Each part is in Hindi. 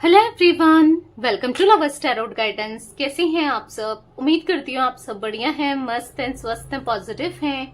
Hello everyone, welcome to lovers tarot guidance. कैसे हैं आप सब? उम्मीद करती हूँ आप सब बढ़िया हैं, मस्त हैं, स्वस्थ हैं, पॉजिटिव हैं,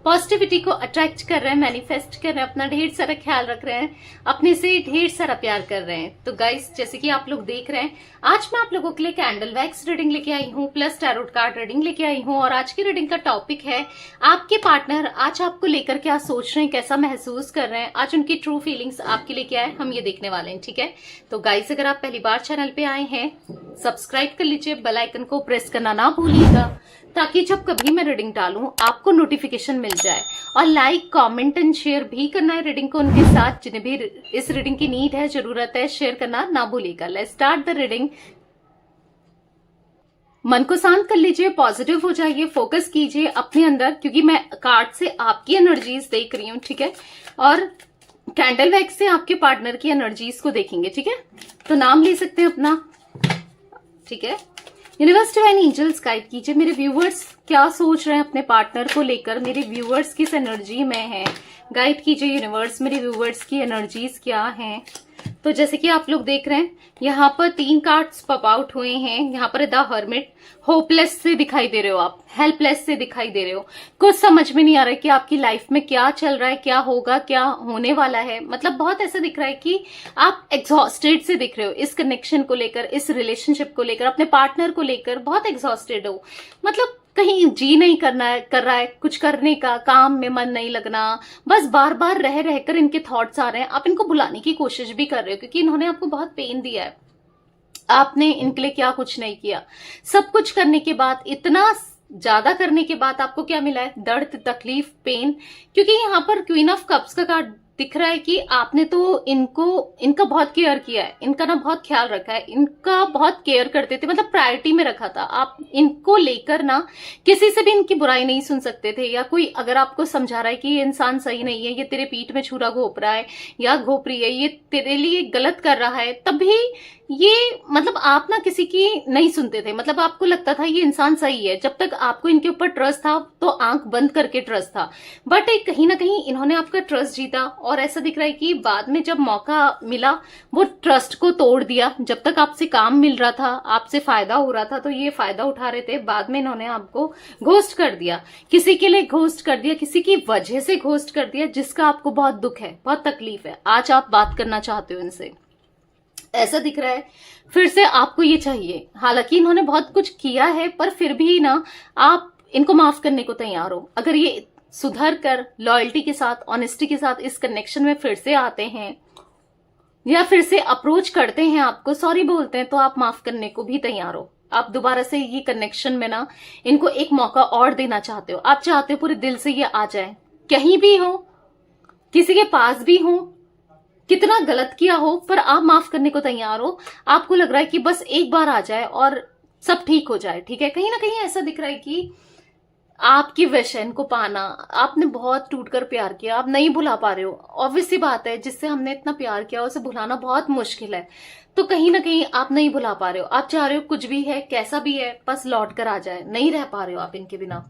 पॉजिटिविटी को अट्रैक्ट कर रहे हैं, मैनिफेस्ट कर रहे हैं, अपना ढेर सारा ख्याल रख रहे हैं, अपने से ढेर सारा प्यार कर रहे हैं। तो गाइस, जैसे कि आप लोग देख रहे हैं, आज मैं आप लोगों के लिए कैंडल वैक्स रीडिंग लेके आई हूँ, प्लस टैरोट कार्ड रीडिंग लेके आई हूँ। और आज की रीडिंग का टॉपिक है आपके पार्टनर आज आपको लेकर क्या सोच रहे हैं, कैसा महसूस कर रहे हैं, आज उनकी ट्रू फीलिंग्स आपके लिए क्या है, हम ये देखने वाले हैं। ठीक है, तो गाइस, अगर आप पहली बार चैनल पे आए हैं, सब्सक्राइब कर लीजिए, बेल आइकन को प्रेस करना ना भूलिएगा, ताकि जब कभी मैं रीडिंग डालूं आपको नोटिफिकेशन मिल जाए। और लाइक, कमेंट एंड शेयर भी करना है रीडिंग को उनके साथ, जिन्हें भी इस रीडिंग की नीड है, जरूरत है, शेयर करना ना भूलिएगा। Let's start the reading. मन को शांत कर लीजिए, पॉजिटिव हो जाइए, फोकस कीजिए अपने अंदर, क्योंकि मैं कार्ड से आपकी एनर्जीज देख रही हूं। ठीक है, और कैंडल वैक्स से आपके पार्टनर की एनर्जीज को देखेंगे। ठीक है, तो नाम ले सकते हैं अपना। ठीक है, यूनिवर्स डिवाइन एंजल्स गाइड कीजिए, मेरे व्यूवर्स क्या सोच रहे हैं अपने पार्टनर को लेकर, मेरे व्यूवर्स किस एनर्जी में हैं, गाइड कीजिए यूनिवर्स, मेरे व्यूवर्स की एनर्जीज क्या हैं। तो जैसे कि आप लोग देख रहे हैं, यहाँ पर 3 कार्ड्स पॉप आउट हुए हैं। यहाँ पर द हर्मिट, होपलेस से दिखाई दे रहे हो आप, हेल्पलेस से दिखाई दे रहे हो, कुछ समझ में नहीं आ रहा है कि आपकी लाइफ में क्या चल रहा है, क्या होगा, क्या होने वाला है। मतलब बहुत ऐसा दिख रहा है कि आप एग्जॉस्टेड से दिख रहे हो, इस कनेक्शन को लेकर, इस रिलेशनशिप को लेकर, अपने पार्टनर को लेकर बहुत एग्जॉस्टेड हो। मतलब कहीं जी नहीं कर रहा है, कुछ करने का, काम में मन नहीं लगना, बस बार बार रह रहकर इनके थॉट्स आ रहे हैं। आप इनको बुलाने की कोशिश भी कर रहे हो, क्योंकि इन्होंने आपको बहुत पेन दिया है। आपने इनके लिए क्या कुछ नहीं किया। सब कुछ करने के बाद, इतना ज्यादा करने के बाद आपको क्या मिला है? दर्द, तकलीफ, पेन। क्योंकि यहाँ पर क्वीन ऑफ कप्स का कार्ड दिख रहा है कि आपने तो इनका बहुत केयर किया है, इनका ना बहुत ख्याल रखा है, इनका बहुत केयर करते थे, मतलब प्रायोरिटी में रखा था। आप इनको लेकर ना किसी से भी इनकी बुराई नहीं सुन सकते थे, या कोई अगर आपको समझा रहा है कि ये इंसान सही नहीं है, ये तेरे पीठ में छुरा घोप रहा है या घोप रही है, ये तेरे लिए गलत कर रहा है, तब भी ये मतलब आप ना किसी की नहीं सुनते थे। मतलब आपको लगता था ये इंसान सही है, जब तक आपको इनके ऊपर ट्रस्ट था तो आंख बंद करके ट्रस्ट था। बट कहीं ना कहीं इन्होंने आपका ट्रस्ट जीता, और ऐसा दिख रहा है कि बाद में जब मौका मिला वो ट्रस्ट को तोड़ दिया। जब तक आपसे काम मिल रहा था, आपसे फायदा हो रहा था, तो ये फायदा उठा रहे थे, बाद में इन्होंने आपको घोस्ट कर दिया, किसी के लिए घोस्ट कर दिया, किसी की वजह से घोस्ट कर दिया, जिसका आपको बहुत दुख है, बहुत तकलीफ है। आज आप बात करना चाहते हो इनसे, ऐसा दिख रहा है। फिर से आपको ये चाहिए, हालांकि इन्होंने बहुत कुछ किया है, पर फिर भी ना आप इनको माफ करने को तैयार हो। अगर ये सुधर कर लॉयल्टी के साथ, ऑनेस्टी के साथ इस कनेक्शन में फिर से आते हैं, या फिर से अप्रोच करते हैं, आपको सॉरी बोलते हैं, तो आप माफ करने को भी तैयार हो। आप दोबारा से ये कनेक्शन में ना इनको एक मौका और देना चाहते हो। आप चाहते हो पूरे दिल से ये आ जाए, कहीं भी हो, किसी के पास भी हो, कितना गलत किया हो, पर आप माफ करने को तैयार हो। आपको लग रहा है कि बस एक बार आ जाए और सब ठीक हो जाए। ठीक है, कहीं ना कहीं ऐसा दिख रहा है कि आपकी विश है इनको पाना। आपने बहुत टूटकर प्यार किया, आप नहीं भुला पा रहे हो। ऑब्वियस सी बात है, जिससे हमने इतना प्यार किया उसे भुलाना बहुत मुश्किल है। तो कहीं ना कहीं आप नहीं भुला पा रहे हो। आप चाह रहे हो कुछ भी है, कैसा भी है, बस लौट कर आ जाए। नहीं रह पा रहे हो आप इनके बिना।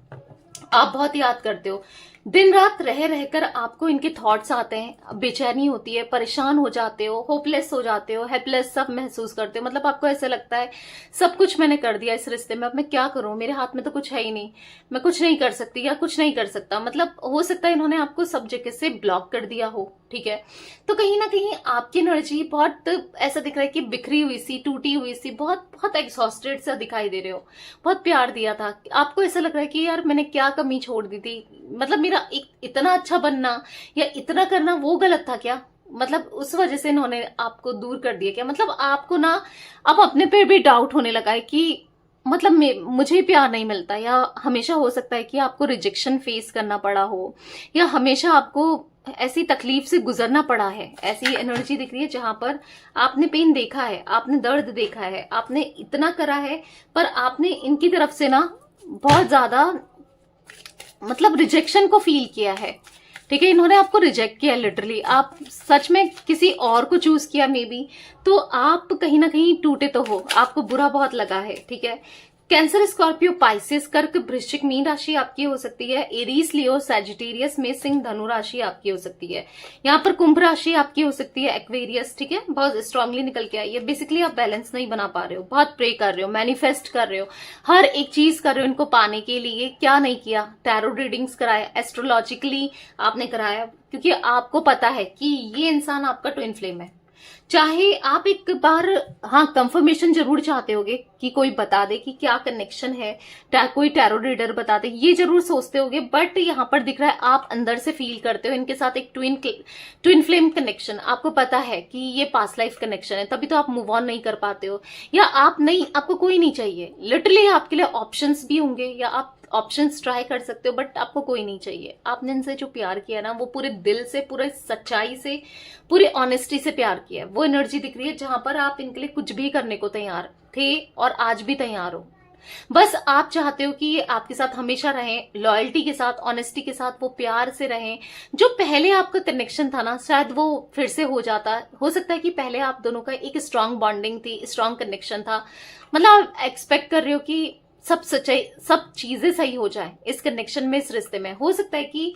आप बहुत याद करते हो, दिन रात रह रहकर आपको इनके थॉट्स आते हैं, बेचैनी होती है, परेशान हो जाते हो, होपलेस हो जाते हो, हेल्पलेस सब महसूस करते हो। मतलब आपको ऐसा लगता है सब कुछ मैंने कर दिया इस रिश्ते में, अब मैं क्या करूं, मेरे हाथ में तो कुछ है ही नहीं, मैं कुछ नहीं कर सकती या कुछ नहीं कर सकता। मतलब हो सकता है इन्होंने आपको सब जगह से ब्लॉक कर दिया हो। ठीक है, तो कहीं ना कहीं आपकी एनर्जी बहुत ऐसा दिख रहा है कि बिखरी हुई सी, टूटी हुई सी, बहुत बहुत एग्जॉस्टेड सा दिखाई दे रहे हो। बहुत प्यार दिया था, आपको ऐसा लग रहा है कि यार मैंने क्या कमी छोड़ दी थी, मतलब मेरा इतना अच्छा बनना या इतना करना वो गलत था क्या? मतलब उस वजह से इन्होंने आपको दूर कर दिया क्या? मतलब आपको ना अब अपने पे भी डाउट होने लगा है कि मतलब मुझे प्यार नहीं मिलता, या हमेशा हो सकता है कि आपको रिजेक्शन फेस करना पड़ा हो, या हमेशा आपको ऐसी तकलीफ से गुजरना पड़ा है। ऐसी एनर्जी दिख रही है जहां पर आपने पेन देखा है, आपने दर्द देखा है, आपने इतना करा है, पर आपने इनकी तरफ से ना बहुत ज्यादा मतलब रिजेक्शन को फील किया है। ठीक है, इन्होंने आपको रिजेक्ट किया लिटरली। आप सच में किसी और को चूज किया मे बी, तो आप कहीं ना कहीं टूटे तो हो, आपको बुरा बहुत लगा है। ठीक है, कैंसर, स्कॉर्पियो, पाइसेस, कर्क, वृश्चिक, मीन राशि आपकी हो सकती है। एरीज, लियो, सैजिटेरियस में सिंह, धनु राशि आपकी हो सकती है। यहाँ पर कुंभ राशि आपकी हो सकती है, एक्वेरियस, ठीक है। बहुत स्ट्रांगली निकल के आई है। बेसिकली आप बैलेंस नहीं बना पा रहे हो, बहुत प्रे कर रहे हो, मैनिफेस्ट कर रहे हो, हर एक चीज कर रहे हो इनको पाने के लिए। क्या नहीं किया, टैरो रीडिंग्स कराया, एस्ट्रोलॉजिकली आपने कराया, क्योंकि आपको पता है कि ये इंसान आपका ट्विन फ्लेम है। चाहे आप एक बार हाँ कंफर्मेशन जरूर चाहते होगे कि कोई बता दे कि क्या कनेक्शन है, कोई टैरो रीडर बता दे, ये जरूर सोचते होगे। बट यहाँ पर दिख रहा है आप अंदर से फील करते हो इनके साथ एक ट्विन फ्लेम कनेक्शन। आपको पता है कि ये पास्ट लाइफ कनेक्शन है, तभी तो आप मूव ऑन नहीं कर पाते हो। या आप नहीं, आपको कोई नहीं चाहिए, लिटरली आपके लिए ऑप्शंस भी होंगे या आप ऑप्शंस ट्राई कर सकते हो, बट आपको कोई नहीं चाहिए। आपने इनसे जो प्यार किया ना, वो पूरे दिल से, पूरे सच्चाई से, पूरी ऑनेस्टी से प्यार किया है। वो एनर्जी दिख रही है जहां पर आप इनके लिए कुछ भी करने को तैयार थे और आज भी तैयार हो। बस आप चाहते हो कि ये आपके साथ हमेशा रहें, लॉयल्टी के साथ, ऑनेस्टी के साथ, वो प्यार से रहें। जो पहले आपका कनेक्शन था ना, शायद वो फिर से हो जाता। हो सकता है कि पहले आप दोनों का एक स्ट्रांग बॉन्डिंग थी, स्ट्रांग कनेक्शन था। मतलब आप एक्सपेक्ट कर रहे हो कि सब सच्चाई, सब चीजें सही हो जाए इस कनेक्शन में, इस रिश्ते में। हो सकता है कि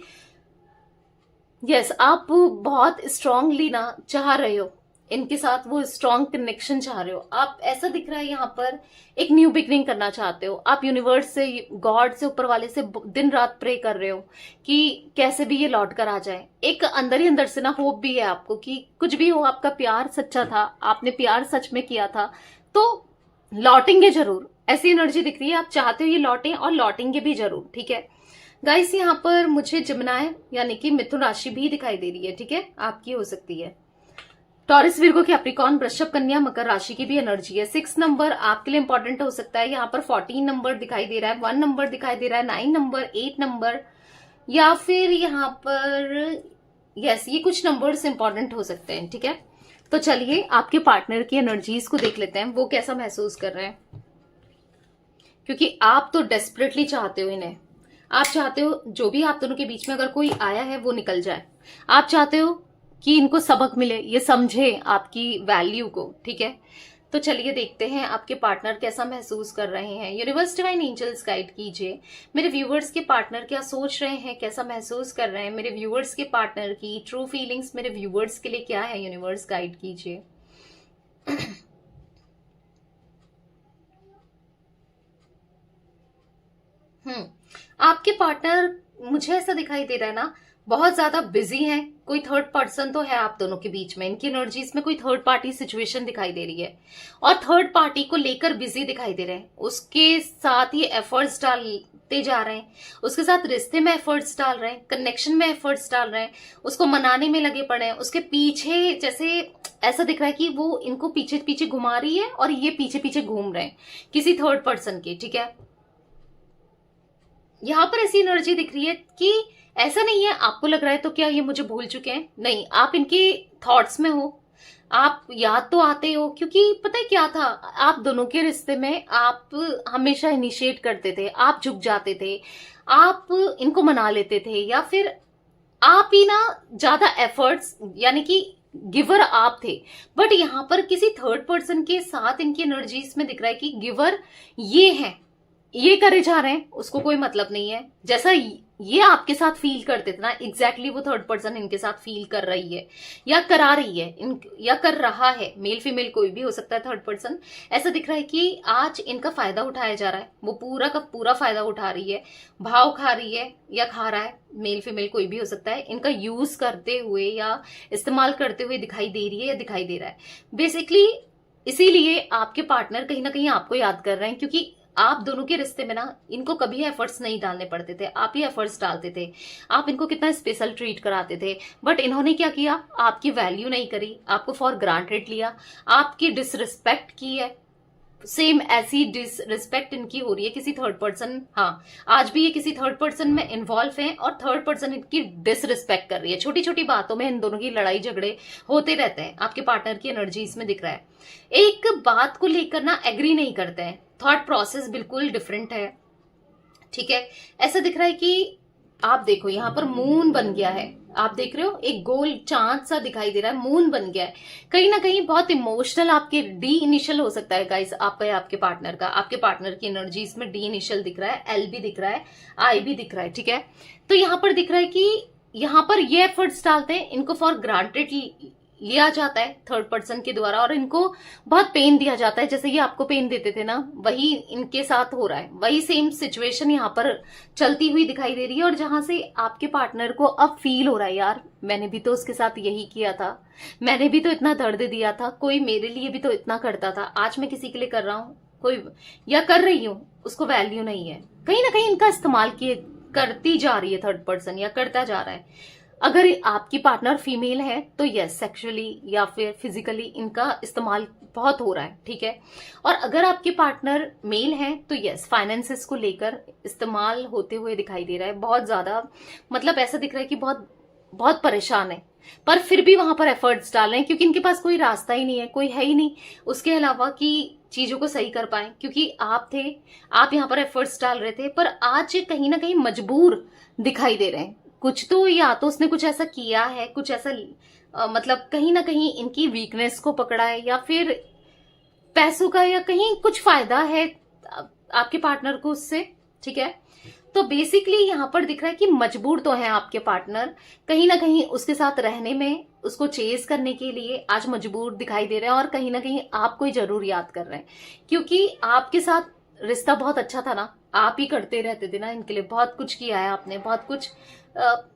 यस आप बहुत स्ट्रांगली ना चाह रहे हो इनके साथ, वो स्ट्रांग कनेक्शन चाह रहे हो आप। ऐसा दिख रहा है यहाँ पर एक न्यू बिगनिंग करना चाहते हो आप। यूनिवर्स से, गॉड से, ऊपर वाले से दिन रात प्रे कर रहे हो कि कैसे भी ये लौट कर आ जाए। एक अंदर ही अंदर से ना होप भी है आपको कि कुछ भी हो, आपका प्यार सच्चा था, आपने प्यार सच में किया था, तो लौटेंगे जरूर। ऐसी एनर्जी दिख रही है, आप चाहते हो ये लौटे और लौटेंगे भी जरूर, ठीक है। गाइस यहाँ पर मुझे जमुनाय यानी कि मिथुन राशि भी दिखाई दे रही है, ठीक है, आपकी हो सकती है। टॉरस, विर्गो, कैप्रिकॉर्न, वृषभ, कन्या, मकर राशि की भी एनर्जी है। 6 नंबर आपके लिए इंपॉर्टेंट हो सकता है। यहाँ पर 14 नंबर दिखाई दे रहा है, 1 नंबर दिखाई दे रहा है, 9 नंबर, 8 नंबर, या फिर यहाँ पर यस ये कुछ नंबर्स इंपॉर्टेंट हो सकते हैं, ठीक है। तो चलिए आपके पार्टनर की एनर्जीज को देख लेते हैं, वो कैसा महसूस कर रहे हैं, क्योंकि आप तो डेस्परेटली चाहते हो इन्हें। आप चाहते हो जो भी आप दोनों के बीच में अगर कोई आया है वो निकल जाए। आप चाहते हो कि इनको सबक मिले, ये समझे आपकी वैल्यू को, ठीक है। तो चलिए देखते हैं आपके पार्टनर कैसा महसूस कर रहे हैं। यूनिवर्स, डिवाइन एंजल्स गाइड कीजिए मेरे व्यूवर्स के पार्टनर क्या सोच रहे हैं, कैसा महसूस कर रहे हैं। मेरे व्यूवर्स के पार्टनर की ट्रू फीलिंग्स मेरे व्यूवर्स के लिए क्या है, यूनिवर्स गाइड कीजिए। आपके पार्टनर मुझे ऐसा दिखाई दे रहा है ना, बहुत ज्यादा बिजी हैं। कोई थर्ड पर्सन तो है आप दोनों के बीच में, इनकी एनर्जीज में कोई थर्ड पार्टी सिचुएशन दिखाई दे रही है और थर्ड पार्टी को लेकर बिजी दिखाई दे रहे हैं। उसके साथ ही एफर्ट्स डालते जा रहे हैं, उसके साथ रिश्ते में एफर्ट्स डाल रहे हैं, कनेक्शन में एफर्ट्स डाल रहे हैं, उसको मनाने में लगे पड़े हैं। उसके पीछे जैसे ऐसा दिख रहा है कि वो इनको पीछे पीछे घुमा रही है और ये पीछे पीछे घूम रहे हैं किसी थर्ड पर्सन के, ठीक है। यहां पर ऐसी एनर्जी दिख रही है कि ऐसा नहीं है आपको लग रहा है तो क्या ये मुझे भूल चुके हैं, नहीं, आप इनके थॉट्स में हो, आप याद तो आते हो। क्योंकि पता है क्या था, आप दोनों के रिश्ते में आप हमेशा इनिशिएट करते थे, आप झुक जाते थे, आप इनको मना लेते थे, या फिर आप ही ना ज्यादा एफर्ट्स यानी कि गिवर आप थे। बट यहां पर किसी थर्ड पर्सन के साथ इनकी एनर्जीज में दिख रहा है कि गिवर ये है, ये करे जा रहे हैं, उसको कोई मतलब नहीं है। जैसा ये आपके साथ फील करते थे ना, एग्जैक्टली वो थर्ड पर्सन इनके साथ फील कर रही है या करा रही है, या कर रहा है। मेल फीमेल कोई भी हो सकता है थर्ड पर्सन। ऐसा दिख रहा है कि आज इनका फायदा उठाया जा रहा है, वो पूरा का पूरा फायदा उठा रही है, भाव खा रही है या खा रहा है, मेल फीमेल कोई भी हो सकता है। इनका यूज करते हुए या इस्तेमाल करते हुए दिखाई दे रही है या दिखाई दे रहा है बेसिकली। इसीलिए आपके पार्टनर कहीं ना कहीं आपको याद कर रहे हैं, क्योंकि आप दोनों के रिश्ते में ना इनको कभी एफर्ट्स नहीं डालने पड़ते थे, आप ही एफर्ट्स डालते थे। आप इनको कितना स्पेशल ट्रीट कराते थे, बट इन्होंने क्या किया, आपकी वैल्यू नहीं करी, आपको फॉर ग्रांटेड लिया, आपकी डिसरिस्पेक्ट की है। सेम ऐसी डिसरिस्पेक्ट इनकी हो रही है किसी थर्ड पर्सन, हाँ आज भी ये किसी थर्ड पर्सन में इन्वॉल्व है और थर्ड पर्सन इनकी डिसरिस्पेक्ट कर रही है। छोटी छोटी बातों में इन दोनों की लड़ाई झगड़े होते रहते हैं। आपके पार्टनर की एनर्जी इसमें दिख रहा है, एक बात को लेकर ना एग्री नहीं करते हैं, थॉट प्रोसेस बिल्कुल डिफरेंट है, ठीक है। ऐसा दिख रहा है कि आप देखो यहाँ पर मून बन गया है आप देख रहे हो एक गोल चांद सा दिखाई दे रहा है, मून बन गया है। कहीं ना कहीं बहुत इमोशनल आपके डी इनिशियल हो सकता है गाइस, आपका या आपके पार्टनर का। आपके पार्टनर की एनर्जी इसमें डी इनिशियल दिख रहा है, एल भी दिख रहा है, आई भी दिख रहा है, ठीक है। तो यहाँ पर दिख रहा है कि यहाँ पर ये एफर्ट्स डालते हैं, इनको फॉर ग्रांटेड लिया जाता है थर्ड पर्सन के द्वारा, और इनको बहुत पेन दिया जाता है। जैसे ये आपको पेन देते थे ना, वही इनके साथ हो रहा है, वही सेम सिचुएशन यहाँ पर चलती हुई दिखाई दे रही है। और जहां से आपके पार्टनर को अब फील हो रहा है, यार मैंने भी तो उसके साथ यही किया था, मैंने भी तो इतना दर्द दिया था, कोई मेरे लिए भी तो इतना करता था, आज मैं किसी के लिए कर रहा हूं कोई या कर रही हूं, उसको वैल्यू नहीं है। कहीं ना कहीं इनका इस्तेमाल करती जा रही है थर्ड पर्सन, या करता जा रहा है। अगर आपकी पार्टनर फीमेल है तो यस, सेक्सुअली या फिर फिजिकली इनका इस्तेमाल बहुत हो रहा है, ठीक है। और अगर आपके पार्टनर मेल है तो यस, फाइनेंसेस को लेकर इस्तेमाल होते हुए दिखाई दे रहा है बहुत ज्यादा। मतलब ऐसा दिख रहा है कि बहुत बहुत परेशान है, पर फिर भी वहां पर एफर्ट्स डाल रहे हैं, क्योंकि इनके पास कोई रास्ता ही नहीं है, कोई है ही नहीं उसके अलावा कि चीजों को सही कर पाए। क्योंकि आप थे, आप यहाँ पर एफर्ट्स डाल रहे थे, पर आज कहीं ना कहीं मजबूर दिखाई दे रहे हैं। कुछ तो, या तो उसने कुछ ऐसा किया है, कुछ ऐसा मतलब कहीं ना कहीं इनकी वीकनेस को पकड़ा है, या फिर पैसों का, या कहीं कुछ फायदा है आपके पार्टनर को उससे, ठीक है। तो बेसिकली यहाँ पर दिख रहा है कि मजबूर तो है आपके पार्टनर, कहीं ना कहीं उसके साथ रहने में, उसको चेज करने के लिए आज मजबूर दिखाई दे रहे हैं। और कहीं ना कहीं आपको ही जरूर याद कर रहे हैं, क्योंकि आपके साथ रिश्ता बहुत अच्छा था ना, आप ही करते रहते थे ना इनके लिए, बहुत कुछ किया है आपने, बहुत कुछ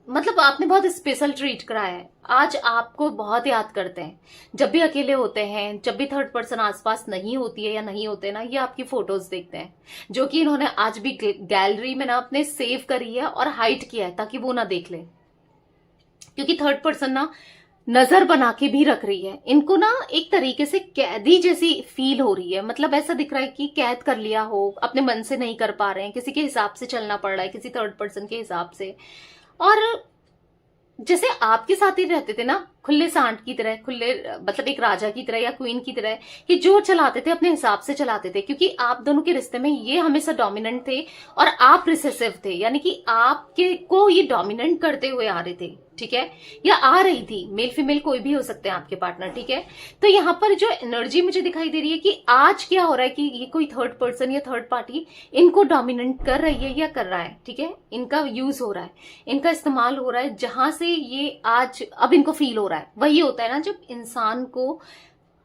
मतलब आपने बहुत स्पेशल ट्रीट कराया है। आज आपको बहुत याद करते हैं, जब भी अकेले होते हैं, जब भी थर्ड पर्सन आसपास नहीं होती है या नहीं होते ना, ये आपकी फोटोज देखते हैं, जो कि इन्होंने आज भी गैलरी में ना अपने सेव करी है और हाइड किया है, ताकि वो ना देख ले। क्योंकि थर्ड पर्सन ना नजर बना के भी रख रही है इनको ना, एक तरीके से कैदी जैसी फील हो रही है। मतलब ऐसा दिख रहा है कि कैद कर लिया हो, अपने मन से नहीं कर पा रहे हैं, किसी के हिसाब से चलना पड़ रहा है, किसी थर्ड पर्सन के हिसाब से। और जैसे आपके साथ ही रहते थे ना, खुले सांड की तरह, खुले मतलब एक राजा की तरह या क्वीन की तरह, कि जो चलाते थे अपने हिसाब से चलाते थे। क्योंकि आप दोनों के रिश्ते में ये हमेशा डोमिनेंट थे और आप रिसेसिव थे, यानी कि आपके को ये डोमिनेंट करते हुए आ रहे थे, ठीक है, या आ रही थी। मेल फीमेल कोई भी हो सकते हैं आपके पार्टनर, ठीक है। तो यहाँ पर जो एनर्जी मुझे दिखाई दे रही है कि आज क्या हो रहा है कि ये कोई थर्ड पर्सन या थर्ड पार्टी इनको डोमिनेंट कर रही है या कर रहा है, ठीक है। इनका यूज हो रहा है, इनका इस्तेमाल हो रहा है, जहां से ये आज अब इनको फील हो रहा है। वही होता है ना, जब इंसान को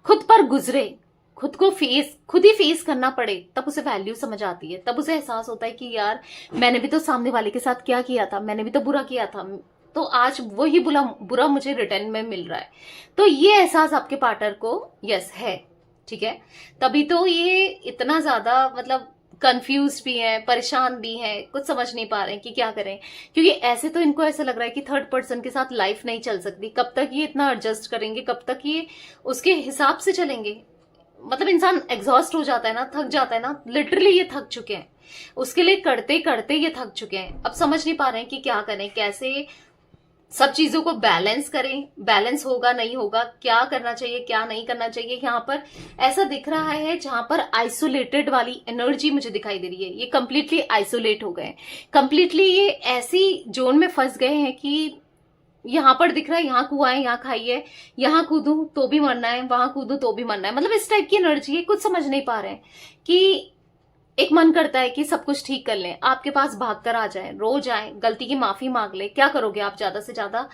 खुद पर गुजरे, खुद को खुद ही फेस करना पड़े, तब उसे वैल्यू समझ आती है, तब उसे एहसास होता है कि यार मैंने भी तो सामने वाले के साथ क्या किया था, मैंने भी तो बुरा किया था, तो आज वही बुरा मुझे रिटर्न में मिल रहा है। तो ये एहसास आपके पार्टनर को यस है, ठीक है। तभी तो ये इतना ज्यादा मतलब कंफ्यूज भी है, परेशान भी है, कुछ समझ नहीं पा रहे हैं कि क्या करें। क्योंकि ऐसे तो इनको ऐसा लग रहा है कि थर्ड पर्सन के साथ लाइफ नहीं चल सकती। कब तक ये इतना एडजस्ट करेंगे, कब तक ये उसके हिसाब से चलेंगे। मतलब इंसान एग्जॉस्ट हो जाता है ना, थक जाता है ना, लिटरली ये थक चुके हैं, उसके लिए करते करते ये थक चुके हैं। अब समझ नहीं पा रहे हैं कि क्या करें, कैसे सब चीजों को बैलेंस करें, बैलेंस होगा नहीं होगा, क्या करना चाहिए क्या नहीं करना चाहिए। यहाँ पर ऐसा दिख रहा है जहां पर आइसोलेटेड वाली एनर्जी मुझे दिखाई दे रही है, ये कंप्लीटली आइसोलेट हो गए, कंप्लीटली ये ऐसी जोन में फंस गए हैं कि यहाँ पर दिख रहा है यहाँ कुआं है, यहाँ खाई है, यहाँ कूदूं तो भी मरना है, वहां कूदूं तो भी मरना है। मतलब इस टाइप की एनर्जी है, कुछ समझ नहीं पा रहे हैं कि एक मन करता है कि सब कुछ ठीक कर लें, आपके पास भाग कर आ जाए, रो जाए, गलती की माफी मांग ले। क्या करोगे आप, ज्यादा से ज्यादा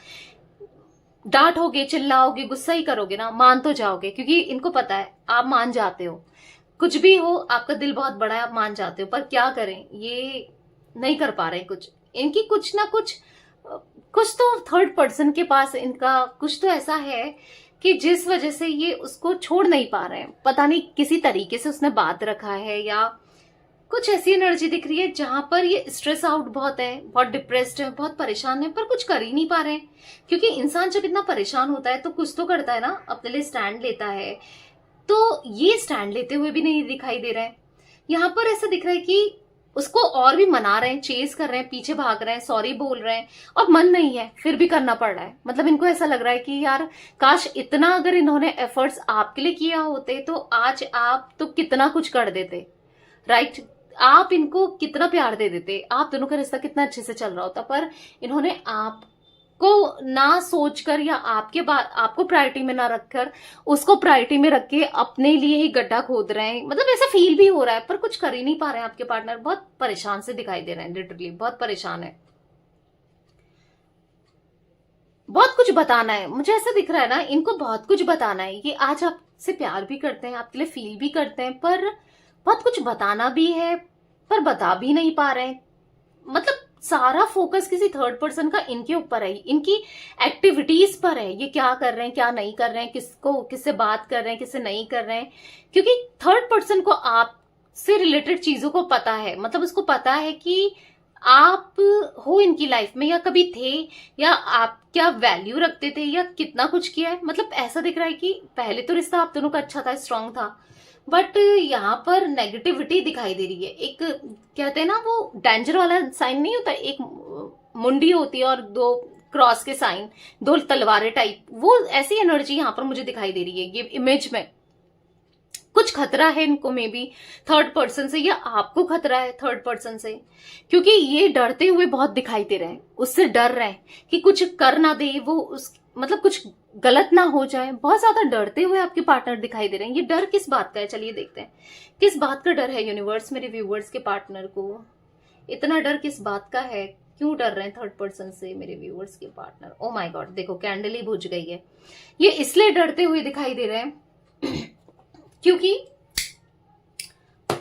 डांटोगे, चिल्लाओगे, गुस्सा ही करोगे ना, मान तो जाओगे, क्योंकि इनको पता है आप मान जाते हो, कुछ भी हो आपका दिल बहुत बड़ा है, आप मान जाते हो। पर क्या करें, ये नहीं कर पा रहे कुछ, इनकी कुछ ना कुछ तो थर्ड पर्सन के पास इनका कुछ तो ऐसा है कि जिस वजह से ये उसको छोड़ नहीं पा रहे हैं। पता नहीं किसी तरीके से उसने बात रखा है, या कुछ ऐसी एनर्जी दिख रही है जहां पर ये स्ट्रेस आउट बहुत है, बहुत डिप्रेस्ड है, बहुत परेशान है, पर कुछ कर ही नहीं पा रहे हैं। क्योंकि इंसान जब इतना परेशान होता है तो कुछ तो करता है ना, अपने लिए स्टैंड लेता है। तो ये स्टैंड लेते हुए भी नहीं दिखाई दे रहा है। यहाँ पर ऐसा दिख रहा है कि उसको और भी मना रहे हैं, चेज कर रहे हैं, पीछे भाग रहे हैं, सॉरी बोल रहे हैं, और मन नहीं है फिर भी करना पड़ रहा है। मतलब इनको ऐसा लग रहा है कि यार काश इतना अगर इन्होंने एफर्ट्स आपके लिए किया होते तो आज आप तो कितना कुछ कर देते, राइट। आप इनको कितना प्यार दे देते, आप दोनों का रिश्ता कितना अच्छे से चल रहा होता। पर इन्होंने ना सोचकर या आपको प्रायोरिटी में ना रखकर उसको प्रायोरिटी में रख के अपने लिए ही गड्ढा खोद रहे हैं। मतलब ऐसा फील भी हो रहा है पर कुछ कर ही नहीं पा रहे हैं। आपके पार्टनर बहुत परेशान से दिखाई दे रहे हैं, लिटरली बहुत परेशान है, बहुत कुछ बताना है। मुझे ऐसा दिख रहा है ना, इनको बहुत कुछ बताना है। ये आज आपसे प्यार भी करते हैं, आपके लिए फील भी करते हैं, पर बहुत कुछ बताना भी है पर बता भी नहीं पा रहे हैं। मतलब सारा फोकस किसी थर्ड पर्सन का इनके ऊपर है, इनकी एक्टिविटीज पर है। ये क्या कर रहे हैं, क्या नहीं कर रहे हैं, किससे बात कर रहे हैं, किससे नहीं कर रहे हैं। क्योंकि थर्ड पर्सन को आपसे रिलेटेड चीजों को पता है। मतलब उसको पता है कि आप हो इनकी लाइफ में, या कभी थे, या आप क्या वैल्यू रखते थे, या कितना कुछ किया है। मतलब ऐसा दिख रहा है कि पहले तो रिश्ता आप दोनों का अच्छा था, स्ट्रांग था, बट यहाँ पर नेगेटिविटी दिखाई दे रही है। एक कहते हैं ना, वो डेंजर वाला साइन नहीं होता, एक मुंडी होती है और दो क्रॉस के साइन, दो तलवारें टाइप, वो ऐसी एनर्जी यहाँ पर मुझे दिखाई दे रही है ये इमेज में। कुछ खतरा है इनको मे बी थर्ड पर्सन से, या आपको खतरा है थर्ड पर्सन से, क्योंकि ये डरते हुए बहुत दिखाई दे रहे हैं। उससे डर रहे हैं कि कुछ कर ना दे वो, मतलब कुछ गलत ना हो जाए। बहुत ज्यादा डरते हुए आपके पार्टनर दिखाई दे रहे हैं। ये डर किस बात का है, चलिए देखते हैं किस बात का डर है यूनिवर्स मेरे व्यूवर्स के पार्टनर को। इतना डर किस बात का है, क्यों डर रहे हैं थर्ड पर्सन से मेरे व्यूवर्स के पार्टनर। ओ माय गॉड, देखो कैंडल ही बुझ गई है। ये इसलिए डरते हुए दिखाई दे रहे हैं क्योंकि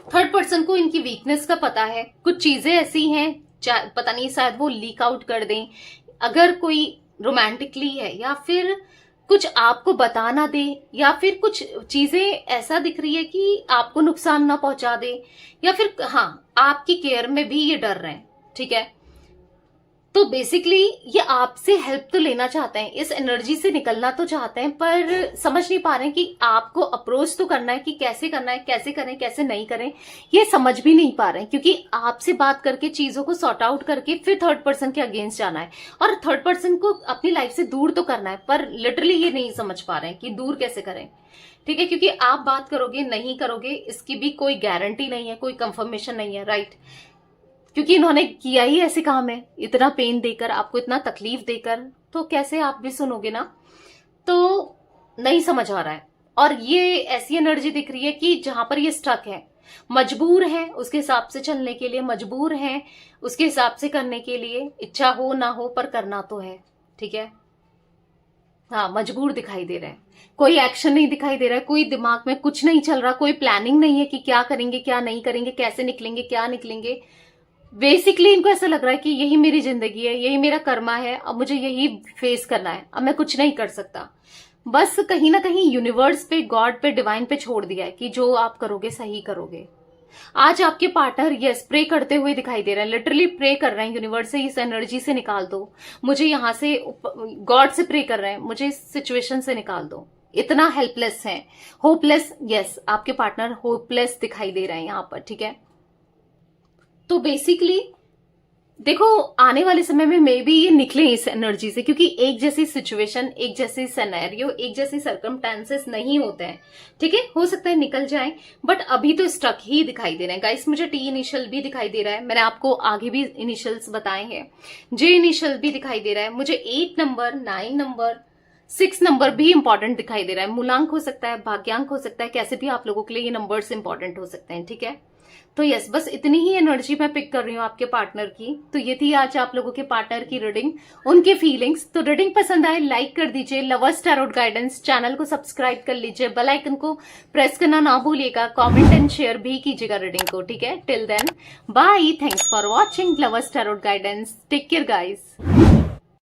थर्ड पर्सन को इनकी वीकनेस का पता है। कुछ चीजें ऐसी हैं, पता नहीं शायद वो लीक आउट कर दें अगर कोई रोमांटिकली है, या फिर कुछ आपको बता ना दे, या फिर कुछ चीजें ऐसा दिख रही है कि आपको नुकसान ना पहुंचा दे, या फिर हाँ आपकी केयर में भी ये डर रहे हैं। ठीक है, तो बेसिकली ये आपसे हेल्प तो लेना चाहते हैं, इस एनर्जी से निकलना तो चाहते हैं, पर समझ नहीं पा रहे हैं कि आपको अप्रोच तो करना है कि कैसे करना है, कैसे करें कैसे नहीं करें, ये समझ भी नहीं पा रहे हैं। क्योंकि आपसे बात करके चीजों को सॉर्ट आउट करके फिर थर्ड पर्सन के अगेंस्ट जाना है और थर्ड पर्सन को अपनी लाइफ से दूर तो करना है, पर लिटरली ये नहीं समझ पा रहे हैं कि दूर कैसे करें। ठीक है, क्योंकि आप बात करोगे नहीं करोगे इसकी भी कोई गारंटी नहीं है, कोई कंफर्मेशन नहीं है, राइट। क्योंकि इन्होंने किया ही ऐसे काम है, इतना पेन देकर, आपको इतना तकलीफ देकर, तो कैसे आप भी सुनोगे ना। तो नहीं समझ आ रहा है। और ये ऐसी एनर्जी दिख रही है कि जहां पर ये स्टक है, मजबूर है उसके हिसाब से चलने के लिए, मजबूर है उसके हिसाब से करने के लिए, इच्छा हो ना हो पर करना तो है। ठीक है, हाँ मजबूर दिखाई दे रहे हैं। कोई एक्शन नहीं दिखाई दे रहा है, कोई दिमाग में कुछ नहीं चल रहा, कोई प्लानिंग नहीं है कि क्या करेंगे क्या नहीं करेंगे, कैसे निकलेंगे क्या निकलेंगे। बेसिकली इनको ऐसा लग रहा है कि यही मेरी जिंदगी है, यही मेरा कर्मा है, अब मुझे यही फेस करना है, अब मैं कुछ नहीं कर सकता। बस कहीं ना कहीं यूनिवर्स पे, गॉड पे, डिवाइन पे छोड़ दिया है कि जो आप करोगे सही करोगे। आज आपके पार्टनर यस प्रे करते हुए दिखाई दे रहे हैं, लिटरली प्रे कर रहे हैं यूनिवर्स से इस एनर्जी से निकाल दो मुझे, यहां से गॉड से प्रे कर रहे हैं मुझे इस सिचुएशन से निकाल दो। इतना हेल्पलेस है, होपलेस। यस, आपके पार्टनर होपलेस दिखाई दे रहे हैं यहाँ पर। ठीक है, तो बेसिकली देखो आने वाले समय में मे बी ये निकले इस एनर्जी से, क्योंकि एक जैसी सिचुएशन, एक जैसी सिनेरियो, एक जैसी सर्कमस्टेंसेस नहीं होते हैं। ठीक है, हो सकता है निकल जाएं, बट अभी तो स्टक ही दिखाई दे रहे हैं गाइस। मुझे टी इनिशियल भी दिखाई दे रहा है, मैंने आपको आगे भी इनिशियल्स बताए हैं। जे इनिशियल भी दिखाई दे रहा है मुझे। 8 नंबर, 9 नंबर, 6 नंबर भी इंपॉर्टेंट दिखाई दे रहा है। मूलांक हो सकता है, भाग्यांक हो सकता है, कैसे भी आप लोगों के लिए ये नंबर्स इंपॉर्टेंट हो सकते हैं। ठीक है, तो यस, बस इतनी ही एनर्जी मैं पिक कर रही हूँ आपके पार्टनर की। तो ये थी आज आप लोगों के पार्टनर की रीडिंग, उनके फीलिंग्स। तो रीडिंग पसंद आए लाइक कर दीजिए, लवर्स टैरोट गाइडेंस चैनल को सब्सक्राइब कर लीजिए, बेल आइकन को प्रेस करना ना भूलिएगा, कमेंट एंड शेयर भी कीजिएगा रीडिंग को। ठीक है, till then bye, thanks for watching lovers tarot guidance, take care guys.